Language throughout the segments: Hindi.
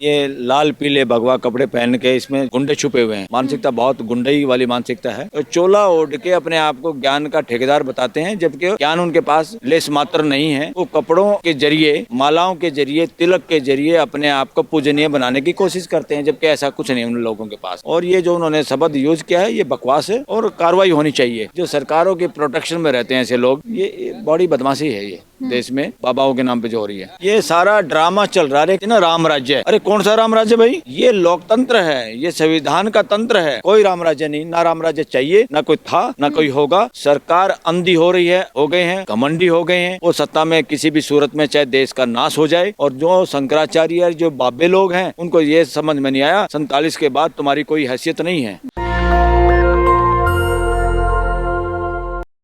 ये लाल पीले भगवा कपड़े पहन के इसमें गुंडे छुपे हुए हैं। मानसिकता बहुत गुंडई वाली मानसिकता है। तो चोला ओढ़ के अपने आप को ज्ञान का ठेकेदार बताते हैं, जबकि ज्ञान उनके पास लेस मात्र नहीं है। वो कपड़ों के जरिए, मालाओं के जरिए, तिलक के जरिए अपने आप को पूजनीय बनाने की कोशिश करते हैं, जबकि ऐसा कुछ नहीं उन लोगों के पास। और ये जो उन्होंने शब्द यूज किया है, ये बकवास है और कार्रवाई होनी चाहिए। जो सरकारों के प्रोटेक्शन में रहते हैं ऐसे लोग, ये बड़ी बदमाशी है। ये देश में बाबाओं के नाम पे जो हो रही है, ये सारा ड्रामा चल रहा है ना। राम राज्य है, अरे कौन सा राम राज्य भाई? ये लोकतंत्र है, ये संविधान का तंत्र है। कोई राम राज्य नहीं, ना राम राज्य चाहिए, ना कोई था, ना कोई होगा। सरकार अंधी हो रही है, हो गए हैं, घमंडी हो गए हैं। वो सत्ता में किसी भी सूरत में चाहे देश का नाश हो जाए। और जो शंकराचार्य, जो बाबे लोग हैं, उनको ये समझ में नहीं आया 47 के बाद तुम्हारी कोई हैसियत नहीं है।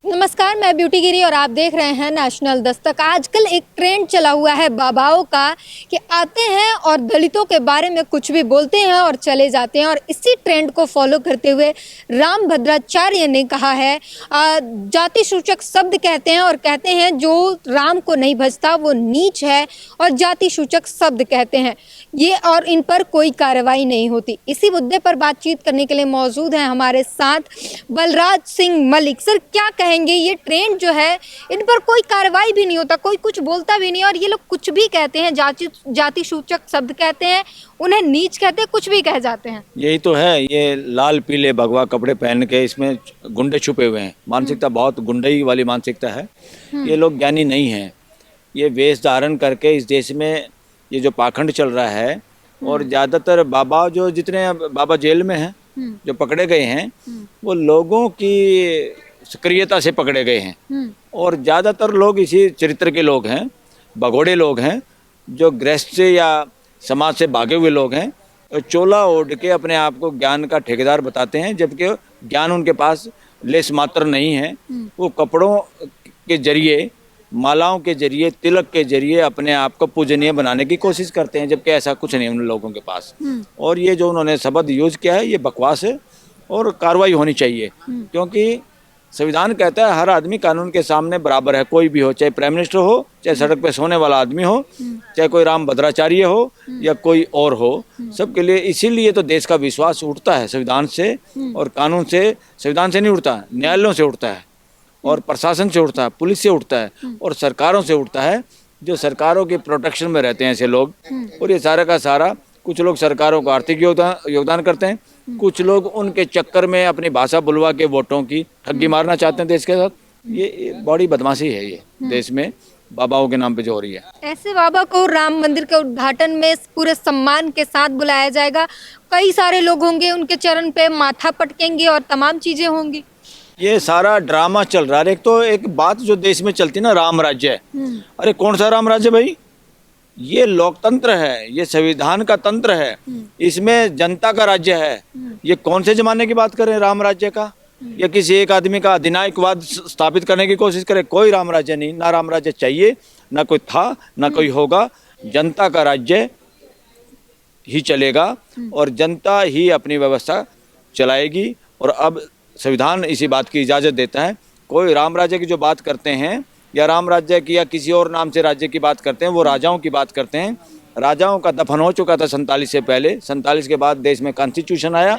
नमस्कार, मैं ब्यूटी गिरी और आप देख रहे हैं नेशनल दस्तक। आजकल एक ट्रेंड चला हुआ है बाबाओं का कि आते हैं और दलितों के बारे में कुछ भी बोलते हैं और चले जाते हैं। और इसी ट्रेंड को फॉलो करते हुए रामभद्राचार्य ने कहा है, जाति सूचक शब्द कहते हैं और कहते हैं जो राम को नहीं भजता वो नीच है, और जाति सूचक शब्द कहते हैं ये, और इन पर कोई कार्रवाई नहीं होती। इसी मुद्दे पर बातचीत करने के लिए मौजूद हैं हमारे साथ बलराज सिंह मलिक। सर, क्या कहेंगे, ये ट्रेंड जो है इन पर कोई कार्रवाई भी नहीं होता, कोई कुछ बोलता भी नहीं, और ये लोग कुछ भी कहते हैं, जाति सूचक शब्द कहते हैं, उन्हें नीच कहते हैं, कुछ भी कह जाते हैं। यही तो है, ये लाल पीले भगवा कपड़े पहन के इसमें गुंडे छुपे हुए हैं। मानसिकता बहुत गुंडई वाली मानसिकता है। ये लोग ज्ञानी नहीं है। ये वेश धारण करके इस देश में ये जो पाखंड चल रहा है, और ज्यादातर बाबा, जो जितने बाबा जेल में हैं, जो पकड़े गए हैं, वो लोगों की सक्रियता से पकड़े गए हैं। और ज्यादातर लोग इसी चरित्र के लोग हैं, भगोड़े लोग हैं, जो गृहस्थ से या समाज से भागे हुए लोग हैं। और चोला ओढ़ के अपने आप को ज्ञान का ठेकेदार बताते हैं, जबकि ज्ञान उनके पास लेस मात्र नहीं है। वो कपड़ों के जरिए, मालाओं के जरिए, तिलक के जरिए अपने आप को पूजनीय बनाने की कोशिश करते हैं, जबकि ऐसा कुछ नहीं उन लोगों के पास। और ये जो उन्होंने शब्द यूज किया है, ये बकवास है और कार्रवाई होनी चाहिए। क्योंकि संविधान कहता है हर आदमी कानून के सामने बराबर है, कोई भी हो, चाहे प्राइम मिनिस्टर हो, चाहे सड़क पे सोने वाला आदमी हो, चाहे कोई रामभद्राचार्य हो या कोई और हो, सबके लिए। इसीलिए तो देश का विश्वास उठता है संविधान से और कानून से। संविधान से नहीं उठता, न्यायालयों से उठता है, और प्रशासन से उठता है, पुलिस से उठता है, और सरकारों से उठता है, जो सरकारों के प्रोटेक्शन में रहते हैं ऐसे लोग। और ये सारा का सारा, कुछ लोग सरकारों को आर्थिक योगदान करते हैं, कुछ लोग उनके चक्कर में अपनी भाषा बुलवा के वोटों की ठगी मारना चाहते हैं देश के साथ। ये बड़ी बदमाशी है ये देश में बाबाओं के नाम पे जो हो रही है। ऐसे बाबा को राम मंदिर के उद्घाटन में पूरे सम्मान के साथ बुलाया जाएगा, कई सारे लोग होंगे, उनके चरण पे माथा पटकेंगे और तमाम चीजें होंगी। ये सारा ड्रामा चल रहा है। एक तो एक बात जो देश में चलती है ना, राम राज्य है। अरे कौन सा राम राज्य भाई? ये लोकतंत्र है, ये संविधान का तंत्र है, इसमें जनता का राज्य है। ये कौन से जमाने की बात करें राम राज्य का, या किसी एक आदमी का अधिनायकवाद स्थापित करने की कोशिश करें? कोई राम राज्य नहीं, ना राम राज्य चाहिए, ना कोई था, ना कोई होगा। जनता का राज्य ही चलेगा और जनता ही अपनी व्यवस्था चलाएगी। और अब संविधान इसी बात की इजाज़त देता है। कोई राम राज्य की जो बात करते हैं, या राम राज्य की या किसी और नाम से राज्य की बात करते हैं, वो राजाओं की बात करते हैं। राजाओं का दफन हो चुका था 47 से पहले। 47 के बाद देश में कॉन्स्टिट्यूशन आया,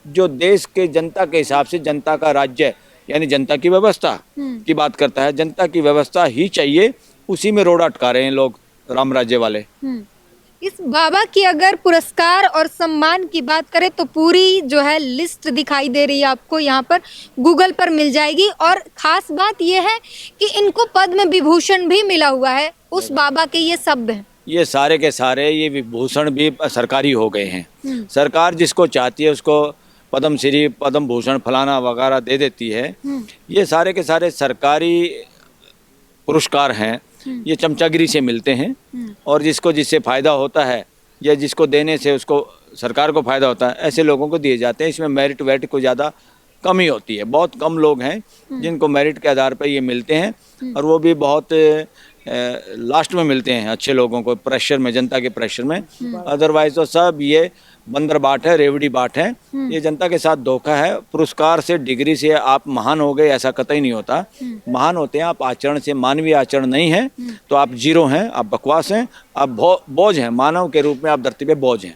जो देश के जनता के हिसाब से जनता का राज्य यानी जनता की व्यवस्था की बात करता है। जनता की व्यवस्था ही चाहिए, उसी में रोड़ा अटका रहे हैं लोग राम राज्य वाले। इस बाबा की अगर पुरस्कार और सम्मान की बात करें तो पूरी जो है लिस्ट दिखाई दे रही है आपको, यहाँ पर गूगल पर मिल जाएगी। और खास बात यह है कि इनको पद्म विभूषण भी मिला हुआ है उस बाबा के। ये शब्द हैं, ये सारे के सारे ये विभूषण भी सरकारी हो गए हैं। सरकार जिसको चाहती है उसको पद्म श्री, पद्म भूषण, फलाना वगैरह दे देती है। ये सारे के सारे सरकारी पुरस्कार हैं, ये चमचागिरी से मिलते हैं। और जिससे फ़ायदा होता है या जिसको देने से उसको सरकार को फ़ायदा होता है, ऐसे लोगों को दिए जाते हैं। इसमें मेरिट वेरिट को ज़्यादा कमी होती है। बहुत कम लोग हैं जिनको मेरिट के आधार पर ये मिलते हैं, और वो भी बहुत लास्ट में मिलते हैं अच्छे लोगों को, प्रेशर में, जनता के प्रेशर में। अदरवाइज तो सब ये बंदर बाट है, रेवड़ी बाट है। ये जनता के साथ धोखा है। पुरस्कार से, डिग्री से आप महान हो गए ऐसा कतई नहीं होता। महान होते हैं आप आचरण से। मानवीय आचरण नहीं है तो आप जीरो हैं, आप बकवास हैं, आप बोझ हैं, मानव के रूप में आप धरती पे बोझ हैं।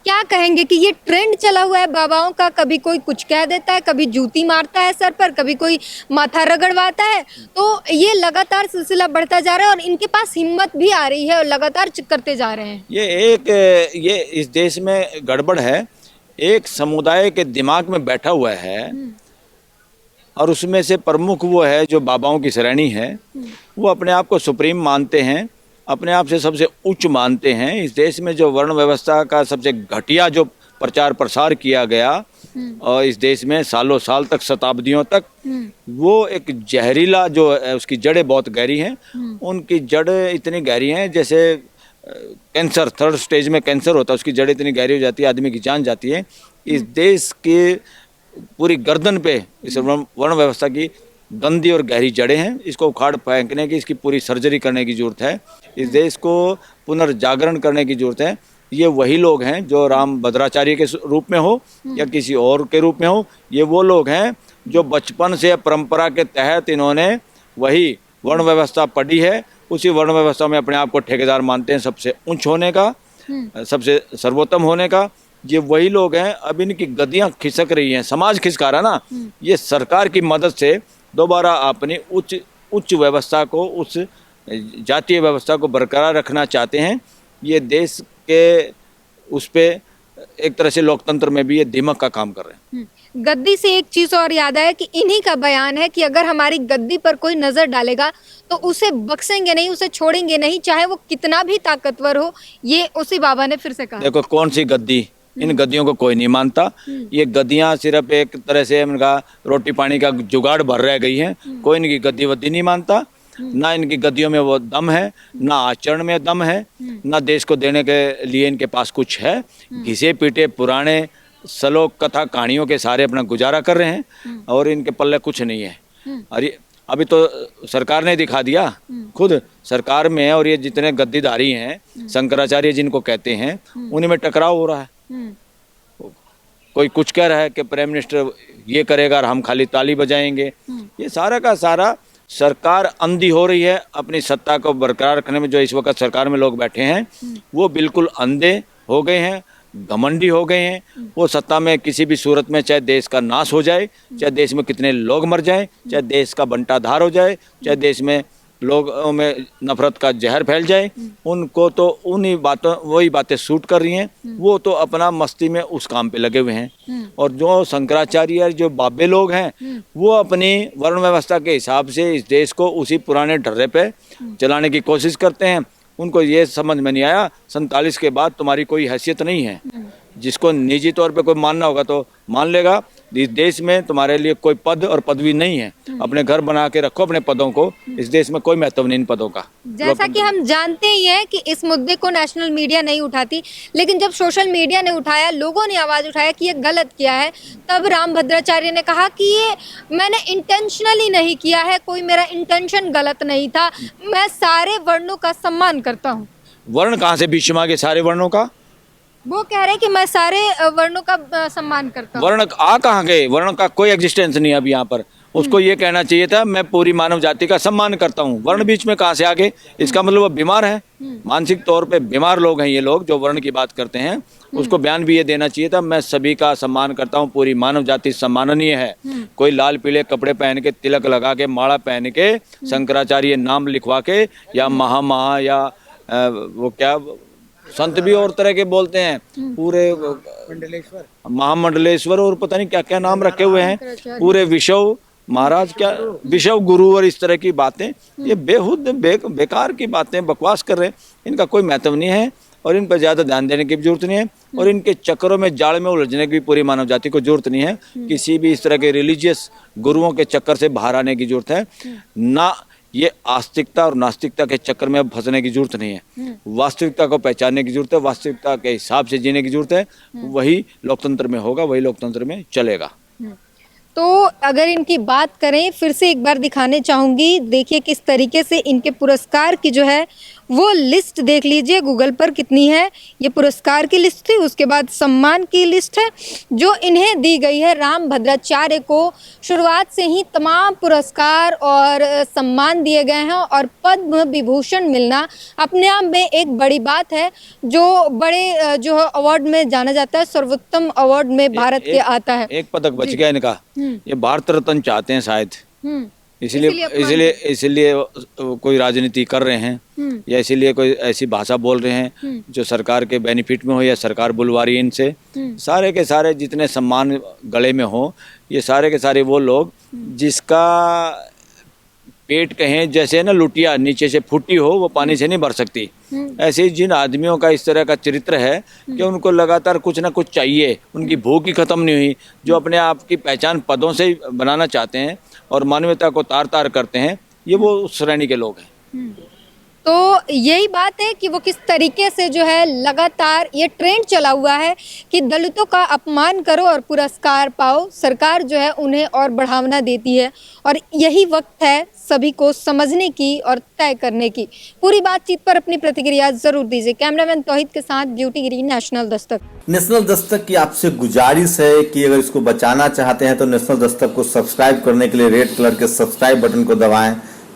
क्या कहेंगे कि ये ट्रेंड चला हुआ है बाबाओं का, कभी कोई कुछ कह देता है, कभी जूती मारता है सर पर, कभी कोई माथा रगड़वाता है, तो ये लगातार सिलसिला बढ़ता जा रहा है और इनके पास हिम्मत भी आ रही है और लगातार करते जा रहे हैं। ये इस देश में गड़बड़ है। एक समुदाय के दिमाग में बैठा हुआ है और उसमें से प्रमुख वो है जो बाबाओं की श्रेणी है। वो अपने आप को सुप्रीम मानते हैं, अपने आप से सबसे उच्च मानते हैं। इस देश में जो वर्ण व्यवस्था का सबसे घटिया जो प्रचार प्रसार किया गया और इस देश में सालों साल तक, शताब्दियों तक, वो एक जहरीला जो है, उसकी जड़ें बहुत गहरी हैं। उनकी जड़ें इतनी गहरी हैं जैसे कैंसर, 3rd स्टेज में कैंसर होता है, उसकी जड़ें इतनी गहरी हो जाती है, आदमी की जान जाती है। इस देश के पूरी गर्दन पे इस वर्ण व्यवस्था की गंदी और गहरी जड़ें हैं। इसको उखाड़ फेंकने की, इसकी पूरी सर्जरी करने की जरूरत है। इस देश को पुनर्जागरण करने की जरूरत है। ये वही लोग हैं जो राम भद्राचार्य के रूप में हो या किसी और के रूप में हो, ये वो लोग हैं जो बचपन से परंपरा के तहत इन्होंने वही वर्ण व्यवस्था पढ़ी है। उसी वर्ण व्यवस्था में अपने आप को ठेकेदार मानते हैं, सबसे उच्च होने का, सबसे सर्वोत्तम होने का। ये वही लोग हैं। अब इनकी गद्दियां खिसक रही हैं, समाज खिसका रहा ना। ये सरकार की मदद से दोबारा अपनी उच्च व्यवस्था को, उस जातीय व्यवस्था को बरकरार रखना चाहते हैं। ये देश के उस पे एक तरह से लोकतंत्र में भी ये दीमक का काम कर रहे हैं। गद्दी से एक चीज और याद आया कि इन्हीं का बयान है कि अगर हमारी गद्दी पर कोई नजर डालेगा तो उसे बख्शेंगे नहीं, उसे छोड़ेंगे नहीं, चाहे वो कितना भी ताकतवर हो। ये उसी बाबा ने फिर से कहा। देखो कौन सी गद्दी, इन गद्दियों को कोई नहीं मानता। ये गद्दियां सिर्फ एक तरह से इनका रोटी पानी का जुगाड़ भर रह गई हैं। कोई इनकी गद्दी वद्दी नहीं मानता। ना इनकी गद्दियों में वो दम है, ना आचरण में दम है, ना देश को देने के लिए इनके पास कुछ है। घिसे पीटे पुराने सलोक कथा कहानियों के सारे अपना गुजारा कर रहे हैं और इनके पल्ले कुछ नहीं है। अरे अभी तो सरकार ने दिखा दिया, खुद सरकार में, और ये जितने गद्दीधारी हैं, शंकराचार्य जिनको कहते हैं, उन्हीं में टकराव हो रहा है। कोई कुछ कह रहा है कि प्राइम मिनिस्टर ये करेगा और हम खाली ताली बजाएंगे। ये सारा का सारा सरकार अंधी हो रही है अपनी सत्ता को बरकरार रखने में। जो इस वक्त सरकार में लोग बैठे हैं वो बिल्कुल अंधे हो गए हैं, घमंडी हो गए हैं। वो सत्ता में किसी भी सूरत में, चाहे देश का नाश हो जाए, चाहे देश में कितने लोग मर जाएं, चाहे देश का बंटाधार हो जाए, चाहे देश में लोगों में नफरत का जहर फैल जाए, उनको तो उन्हीं बातों, वही बातें सूट कर रही हैं। वो तो अपना मस्ती में उस काम पे लगे हुए हैं। और जो शंकराचार्य, जो बाबे लोग हैं, वो अपनी वर्ण व्यवस्था के हिसाब से इस देश को उसी पुराने ढर्रे पे चलाने की कोशिश करते हैं। उनको ये समझ में नहीं आया 47 के बाद तुम्हारी कोई हैसियत नहीं है। जिसको निजी तौर पे कोई मानना होगा तो मान लेगा। इस देश में तुम्हारे लिए कोई पद और पदवी नहीं है। अपने घर बना के रखो अपने पदों को। इस देश में कोई महत्व नहीं इन पदों का। जैसा कि हम जानते ही हैं कि इस मुद्दे को नेशनल मीडिया नहीं उठाती, लेकिन जब सोशल मीडिया ने उठाया, लोगों ने आवाज उठाया कि ये गलत किया है, तब राम भद्राचार्य ने कहा कि ये मैंने इंटेंशनली नहीं किया है, कोई मेरा इंटेंशन गलत नहीं था, मैं सारे वर्णों का सम्मान करता हूँ। वर्ण कहाँ से बीच में आ गए सारे वर्णों का? वो कह रहे हैं कि मैं सारे वर्णों का सम्मान करता हूँ। वर्ण आ कहाँ गए? वर्ण का कोई एग्जिस्टेंस नहीं है अभी यहाँ पर। उसको ये कहना चाहिए था मैं पूरी मानव जाति का सम्मान करता हूँ। वर्ण बीच में कहाँ से आ गए? इसका मतलब वो बीमार है, मानसिक तौर पे बीमार लोग हैं ये लोग जो वर्ण की बात करते हैं। उसको बयान भी ये देना चाहिए था मैं सभी का सम्मान करता हूँ, पूरी मानव जाति सम्माननीय है। कोई लाल पीले कपड़े पहन के, तिलक लगा के, माला पहन के, शंकराचार्य नाम लिखवा के, या महा या वो क्या संत भी और तरह के बोलते हैं, पूरे महामंडलेश्वर और पता नहीं क्या क्या नाम रखे हुए हैं, पूरे विश्व महाराज, क्या विश्व गुरु और इस तरह की बातें। ये बेहुद बेकार की बातें, बकवास कर रहे हैं। इनका कोई महत्व नहीं है और इन पर ज़्यादा ध्यान देने की भी जरूरत नहीं है। और इनके चक्करों में, जाल में उलझने की भी पूरी मानव जाति को जरूरत नहीं है। किसी भी इस तरह के रिलीजियस गुरुओं के चक्कर से बाहर आने की जरूरत है ना। ये आस्तिकता और नास्तिकता के चक्कर में अब फंसने की जरूरत नहीं है। वास्तविकता को पहचानने की जरूरत है, वास्तविकता के हिसाब से जीने की जरूरत है। वही लोकतंत्र में होगा, वही लोकतंत्र में चलेगा। तो अगर इनकी बात करें, फिर से एक बार दिखाने चाहूँगी, देखिए किस तरीके से इनके पुरस्कार की जो है वो लिस्ट देख लीजिए गूगल पर कितनी है। ये पुरस्कार की लिस्ट थी, उसके बाद सम्मान की लिस्ट है जो इन्हें दी गई है। राम भद्राचार्य को शुरुआत से ही तमाम पुरस्कार और सम्मान दिए गए हैं और पद्म विभूषण मिलना अपने आप में एक बड़ी बात है, जो बड़े जो अवार्ड में जाना जाता है, सर्वोत्तम अवार्ड में भारत के आता है। एक पदक बच गया इनका, ये भारत रत्न चाहते हैं शायद, इसीलिए इसीलिए कोई राजनीति कर रहे हैं या इसीलिए कोई ऐसी भाषा बोल रहे हैं जो सरकार के बेनिफिट में हो या सरकार बुलवा रही है इनसे। सारे के सारे जितने सम्मान गले में हो, ये सारे के सारे वो लोग जिसका पेट कहें जैसे ना लुटिया नीचे से फूटी हो, वो पानी से नहीं भर सकती। ऐसे ही जिन आदमियों का इस तरह का चरित्र है कि उनको लगातार कुछ ना कुछ चाहिए, उनकी भूख ही खत्म नहीं हुई, जो अपने आप की पहचान पदों से ही बनाना चाहते हैं और मानवता को तार तार करते हैं, ये वो उस श्रेणी के लोग हैं। तो यही बात है कि वो किस तरीके से जो है लगातार ये ट्रेंड चला हुआ है कि दलितों का अपमान करो और पुरस्कार पाओ। सरकार जो है उन्हें और बढ़ावा देती है और यही वक्त है सभी को समझने की और तय करने की। पूरी बातचीत पर अपनी प्रतिक्रिया जरूर दीजिए। कैमरामैन तौहीद के साथ ब्यूटी गिरी, नेशनल दस्तक। नेशनल दस्तक की आपसे गुजारिश है कि अगर इसको बचाना चाहते हैं तो नेशनल दस्तक को सब्सक्राइब करने के लिए रेड कलर के सब्सक्राइब बटन को दबाएं,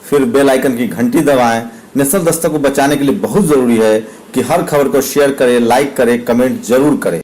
फिर बेल आइकन की घंटी दबाएं। नेशनल दस्तक को बचाने के लिए बहुत जरूरी है कि हर खबर को शेयर करें, लाइक करें, कमेंट जरूर करें।